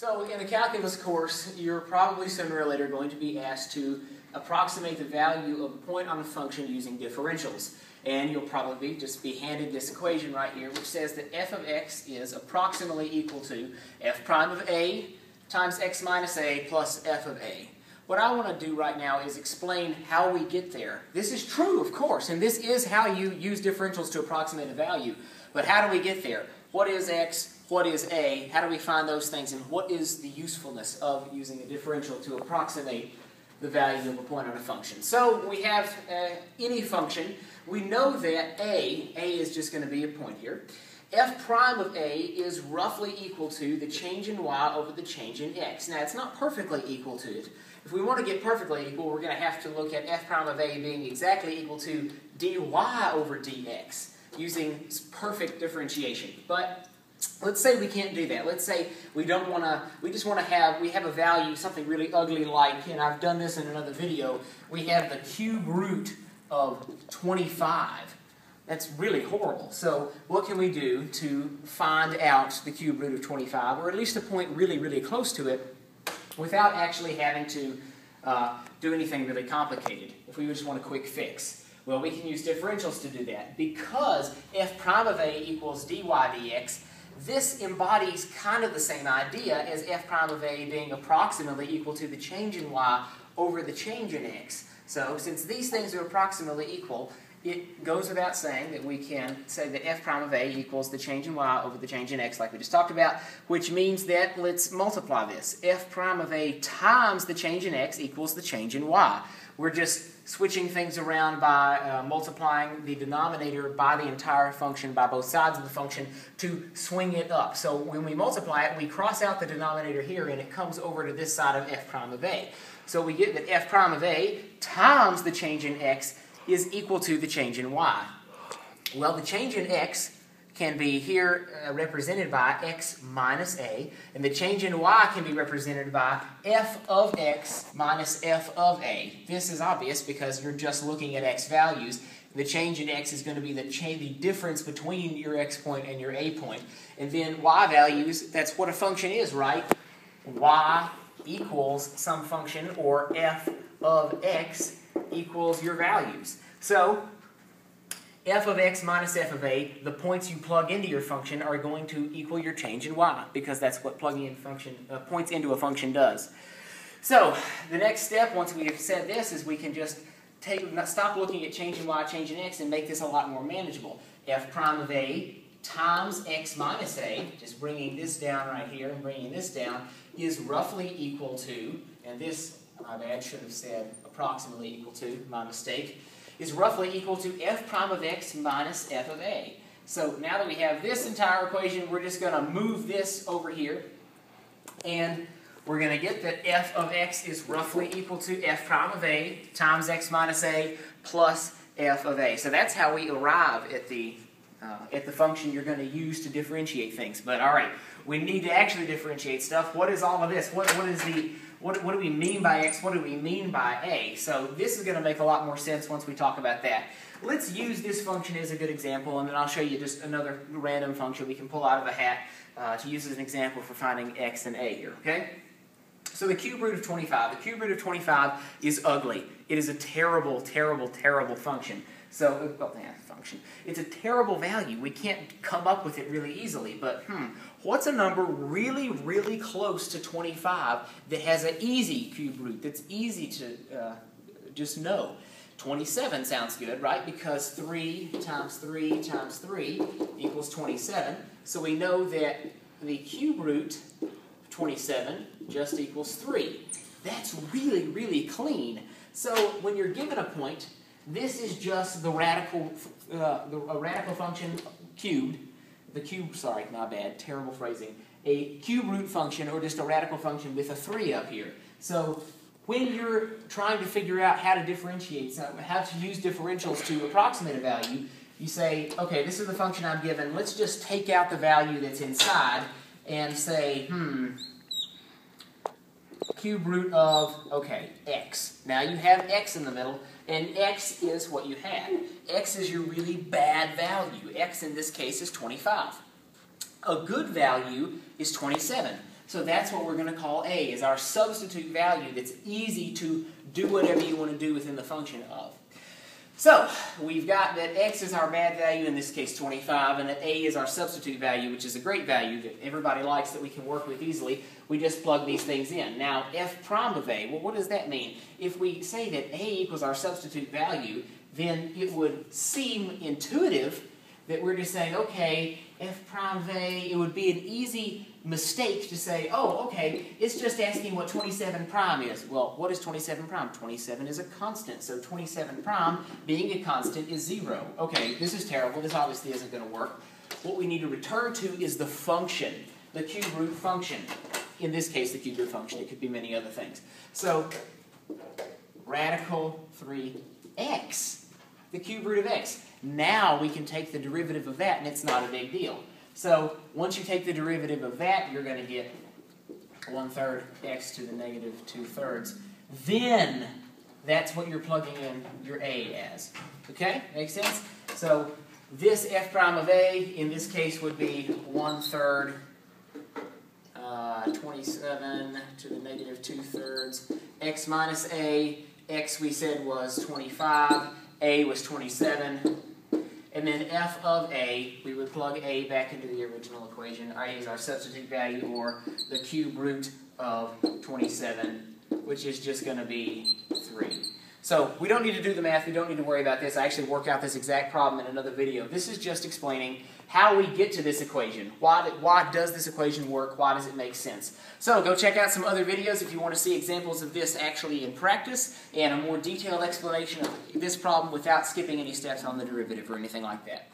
So in the calculus course, you're probably sooner or later going to be asked to approximate the value of a point on a function using differentials. And you'll probably just be handed this equation right here, which says that f of x is approximately equal to f prime of a times x minus a plus f of a. What I want to do right now is explain how we get there. This is true, of course, and this is how you use differentials to approximate a value. But how do we get there? What is x? What is a? How do we find those things? And what is the usefulness of using a differential to approximate the value of a point on a function? So we have any function. We know that a is just going to be a point here. F prime of a is roughly equal to the change in y over the change in x. Now, it's not perfectly equal to it. If we want to get perfectly equal, we're going to have to look at f prime of a being exactly equal to dy over dx using perfect differentiation. But let's say we can't do that. Let's say we don't want to, we have a value, something really ugly like, and I've done this in another video, we have the cube root of 25. That's really horrible. So what can we do to find out the cube root of 25, or at least a point really, really close to it, without actually having to do anything really complicated, if we just want a quick fix? Well, we can use differentials to do that. Because f prime of a equals dy dx, this embodies kind of the same idea as f prime of a being approximately equal to the change in y over the change in x. So since these things are approximately equal, it goes without saying that we can say that f prime of a equals the change in y over the change in x, like we just talked about, which means that, let's multiply this. F prime of a times the change in x equals the change in y. We're just switching things around by multiplying the denominator by the entire function, by both sides of the function, to swing it up. So when we multiply it, we cross out the denominator here, and it comes over to this side of f prime of a. So we get that f prime of a times the change in x is equal to the change in y. Well, the change in x can be here represented by x minus a, and the change in y can be represented by f of x minus f of a. This is obvious because you're just looking at x values. The change in x is going to be the difference between your x point and your a point. And then y values, that's what a function is, right? Y equals some function, or f of x equals your values. So f of x minus f of a, the points you plug into your function are going to equal your change in y, because that's what plugging in points into a function does. So the next step, once we have said this, is we can just stop looking at change in y, change in x, and make this a lot more manageable. F prime of a times x minus a, just bringing this down right here and bringing this down, is roughly equal to, and this, my bad, should have said approximately equal to, my mistake, is roughly equal to f prime of x minus f of a. So now that we have this entire equation, we're just going to move this over here, and we're going to get that f of x is roughly equal to f prime of a times x minus a plus f of a. So that's how we arrive at the function you're going to use to differentiate things. But all right, we need to actually differentiate stuff. What is all of this? What do we mean by x? What do we mean by a? So this is going to make a lot more sense once we talk about that. Let's use this function as a good example, and then I'll show you just another random function we can pull out of a hat to use as an example for finding x and a here, okay? So the cube root of 25. The cube root of 25 is ugly. It is a terrible, terrible, terrible function. So, it's a terrible value. We can't come up with it really easily, but what's a number really, really close to 25 that has an easy cube root, that's easy to just know? 27 sounds good, right? Because 3 times 3 times 3 equals 27. So we know that the cube root of 27 just equals 3. That's really, really clean. So when you're given a point, this is just the radical function cubed. Sorry, my bad, terrible phrasing. A cube root function, or just a radical function with a 3 up here. So when you're trying to figure out how to differentiate, how to use differentials to approximate a value, you say, okay, this is the function I'm given. Let's just take out the value that's inside and say, cube root of, okay, x. Now you have x in the middle, and x is what you have. X is your really bad value. X in this case is 25. A good value is 27. So that's what we're going to call a, is our substitute value that's easy to do whatever you want to do within the function of. So we've got that x is our bad value, in this case 25, and that a is our substitute value, which is a great value that everybody likes, that we can work with easily. We just plug these things in. Now f prime of a, well, what does that mean? If we say that a equals our substitute value, then it would seem intuitive that we're just saying, okay, f prime of a, it would be an easy mistake to say, oh, okay, it's just asking what 27 prime is. Well, what is 27 prime? 27 is a constant, so 27 prime, being a constant, is 0. Okay, this is terrible. This obviously isn't going to work. What we need to return to is the function, the cube root function. In this case, the cube root function. It could be many other things. So, radical 3x, the cube root of x. Now we can take the derivative of that, and it's not a big deal. So once you take the derivative of that, you're going to get 1/3 x to the negative 2/3. Then that's what you're plugging in your a as. Okay? Makes sense? So this f prime of a, in this case, would be 1/3 27 to the negative 2/3. X minus a, x we said was 25, a was 27. And then f of a, we would plug a back into the original equation. A is our substitute value, or the cube root of 27, which is just going to be 3. So we don't need to do the math. We don't need to worry about this. I actually work out this exact problem in another video. This is just explaining how we get to this equation. Why does this equation work? Why does it make sense? So go check out some other videos if you want to see examples of this actually in practice and a more detailed explanation of this problem without skipping any steps on the derivative or anything like that.